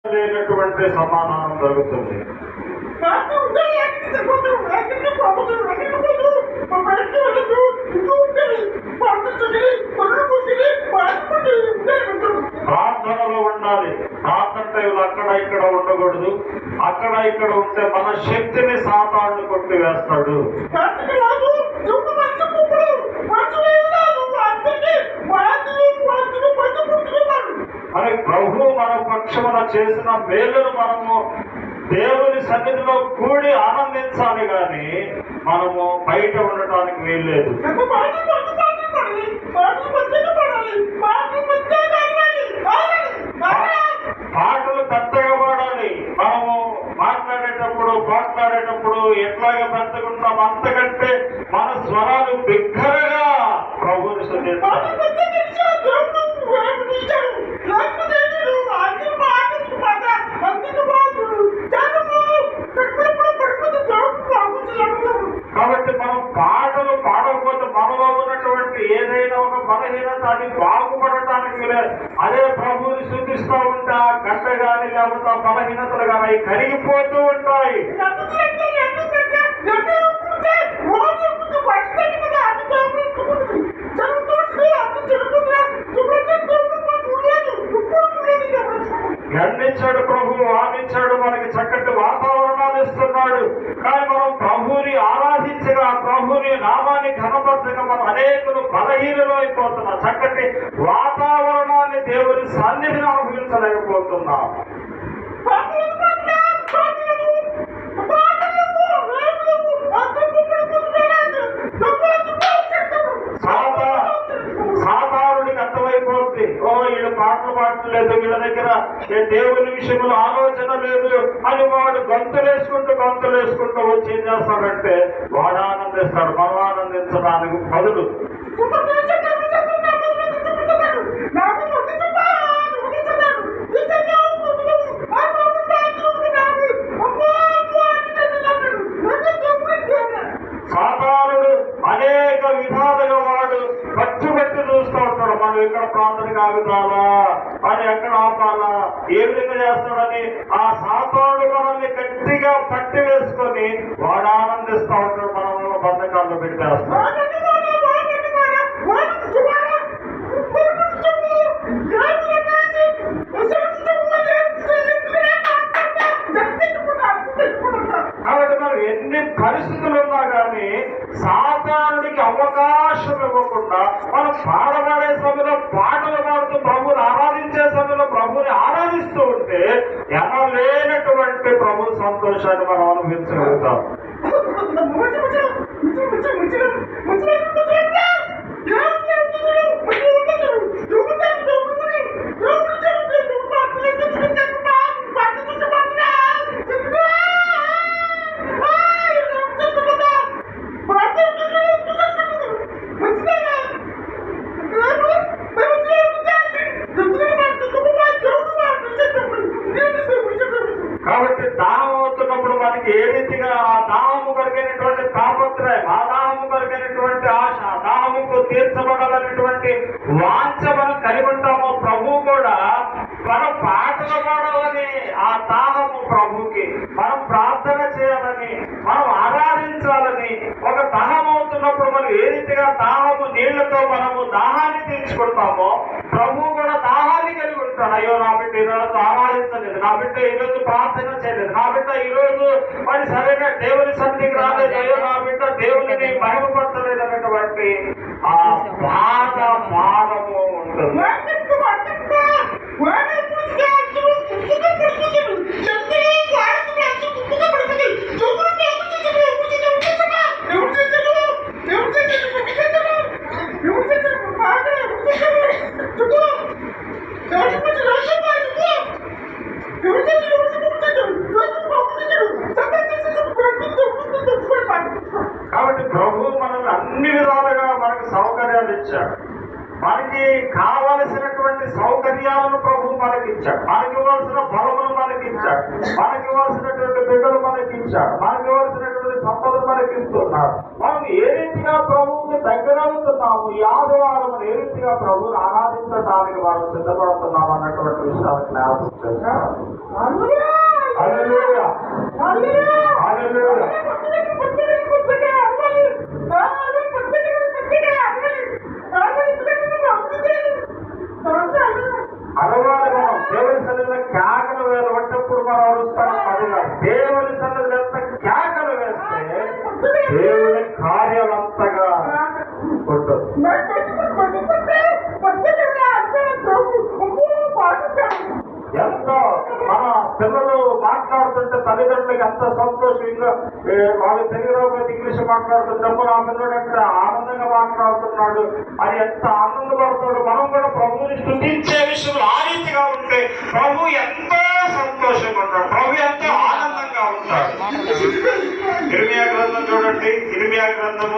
లేనటువంటి సమాధానం జరుగుతుంది. ప్రార్థనలో ఉండాలి. ప్రార్థన టైంలో అక్కడ ఇక్కడ ఉండకూడదు. అక్కడ ఇక్కడ ఉంటే మన శక్తిని సాతాను కొట్టివేస్తాడు. మరి ప్రభు మన పక్షమున చేసిన మేలును మనము దేవుని సన్నిధిలో కూడి ఆనందించాలి గాని మనము బయట ఉండటానికి వీల్లేదు. పాటలు పెద్దగా పాడాలి. మనము మాట్లాడేటప్పుడు ఎట్లాగా పెద్దగుంటాం అంతకంటే మన స్వరాలు బిగ్గరగా ప్రభువుని స్తుతించాలి. కాబట్టి మనం పాటలు పాడకపోతే మనలో ఉన్నటువంటి ఏదైనా ఒక బలహీనత అది బాగుపడటానికి అదే ప్రభువుని స్తుతిస్తూ ఉంటా గడ్డ గాని లేకపోతే బలహీనతలు కానీ కరిగిపోతూ ఉంటాయి. గండించాడు ప్రభు, ఆదించాడు, మనకి చక్కటి వాతావరణాలు ఇస్తున్నాడు. కానీ మనం ప్రభువుని ఆరాధించగా, ప్రభువుని నామాన్ని ఘనపరచగా మనం అనేకులు బలహీనలు అయిపోతున్నాం. చక్కటి వాతావరణాన్ని దేవుని సన్నిధిని అనుభవించలేకపోతున్నాం. సాధారణుడికి అర్థమైపోతుంది, వీళ్ళు పాటలు పాడలేదు, వీళ్ళ దగ్గర దేవుని విషయంలో ఆలోచన లేదు అని వాడు గంతులేసుకుంటూ వచ్చి ఏం చేస్తాడంటే వాడు ఆనందిస్తాడు. మనం ఆనందించడానికి బదులు సాధారణుడు అనేక విధాలుగా వాడు పట్టుబట్టి చూస్తూ ఉంటాడు. మనం ఎక్కడ ప్రార్థనకి ఆగుతామా అని, ఎక్కడ ఆపాలా, ఏ విధంగా చేస్తాడని ఆ సాతానుడు మనల్ని గట్టిగా పట్టి వేసుకొని వాడు ఆనందిస్తూ ఉంటాడు. మనం బంధకాల్లో పెట్టేస్తాం. కాబట్టి మనం ఎన్ని పరిస్థితులు ఉన్నా కానీ సాధారణుడికి అవకాశం ఇవ్వకుండా మనం పాడబడే సమయంలో పాటలు పాడుతూ ప్రభువుని ఆరాధించే సమయంలో ప్రభువుని ఆరాధిస్తూ ఉంటే ఎనలేనటువంటి ప్రభు సంతోషాన్ని మనం అనుభవించగలుగుతాం. కాబట్టి దాహం అవుతున్నప్పుడు మనకి ఏ రీతిగా ఆ దాహము కలిగినటువంటి తాపత్రయం, ఆ దాహము కలిగినటువంటి ఆశ, దాహముకు తీర్చబడాలనేటువంటి వాంఛ మనం కలిగి ఉంటామో ప్రభువు కూడా మనం పాటలు పాడాలని ఆ దాహము ప్రభుకి, మనం ప్రార్థన చేయాలని, మనం ఆరాధించాలని ఒక దాహం అవుతున్నప్పుడు మనం ఏ రీతిగా దాహము నీళ్లతో మనము దాహాన్ని తీర్చుకుంటామో ప్రభువు కూడా దాహాన్ని కలిగి ఉంటాడు. అయ్యో నా బిడ్డ ఈరోజు ఆరాధించలేదు, నా బిడ్డ ఈరోజు ప్రార్థన చేయలేదు, నా బిడ్డ ఈరోజు మరి సరైన దేవుని సన్నిధికి రాలేదు, అయ్యో నా బిడ్డ దేవుని మహిమపరచలేదు అనేటువంటి ఆ బాధ భారము ఉంటుంది. కాబట్టి ప్రభు మనల్ని అన్ని విధాలుగా మనకు సౌకర్యాలు ఇచ్చాడు. మనకి కావలసినటువంటి సౌకర్యాలను ప్రభు మనకి ఇచ్చాడు. మనకి ఇవ్వాల్సిన బలములు మనకి ఇచ్చాడు. మనకి ఇవ్వాల్సినటువంటి బిడ్డలు మనకి ఇచ్చాడు. మనకి ఇవ్వాల్సినటువంటి సంపదలు మనకి ఇస్తున్నాడు. మనం ఏ రీతిగా ప్రభువుకి దగ్గర అవుతున్నాము. ఈ ఆదివారం ఏ రీతిగా ప్రభువుని ఆరాధించడానికి మనం సిద్ధపడుతున్నాం అన్నటువంటి విషయాలు జ్ఞాపకం చేశారు. హల్లెలూయా, హల్లెలూయా. అలవాటు మనం దేవుని సన్నిధిలో కేకలు వేసినప్పుడు మనం అరుస్తాం. అది దేవుని సన్నిధిలో ఎంత కేకలు వేస్తే దేవుని కార్యాలంతగా ఉంటుంది. ఎంతో మన పిల్లలు మాట్లాడుతుంటే తల్లిదండ్రులకు ఎంత సంతోషంగా వాళ్ళు తెలుగులో ఇంగ్లీష్ మాట్లాడుతున్నప్పుడు ఆ పిల్లడు ఎంత ఆనందంగా మాట్లాడుతున్నాడు అని ఎంత ఆనందపడుతున్నాడు. మనం కూడా ప్రభువుని స్తుతించే విషయంలో ఆ రీతిగా ఉంటే ప్రభు ఎంతో సంతోషంగా ఉంటాడు, ప్రభు ఎంతో ఆనందంగా ఉంటాడు. ఇర్మియా గ్రంథం చూడండి, ఇర్మియా గ్రంథం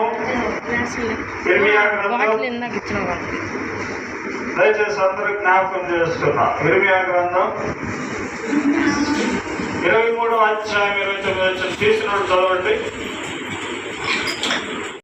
దయచేసి అందరూ జ్ఞాపకం చేస్తున్నా. ఇర్మియా గ్రంథం 23వ అధ్యాయం 29 తీసినట్టు చదవండి.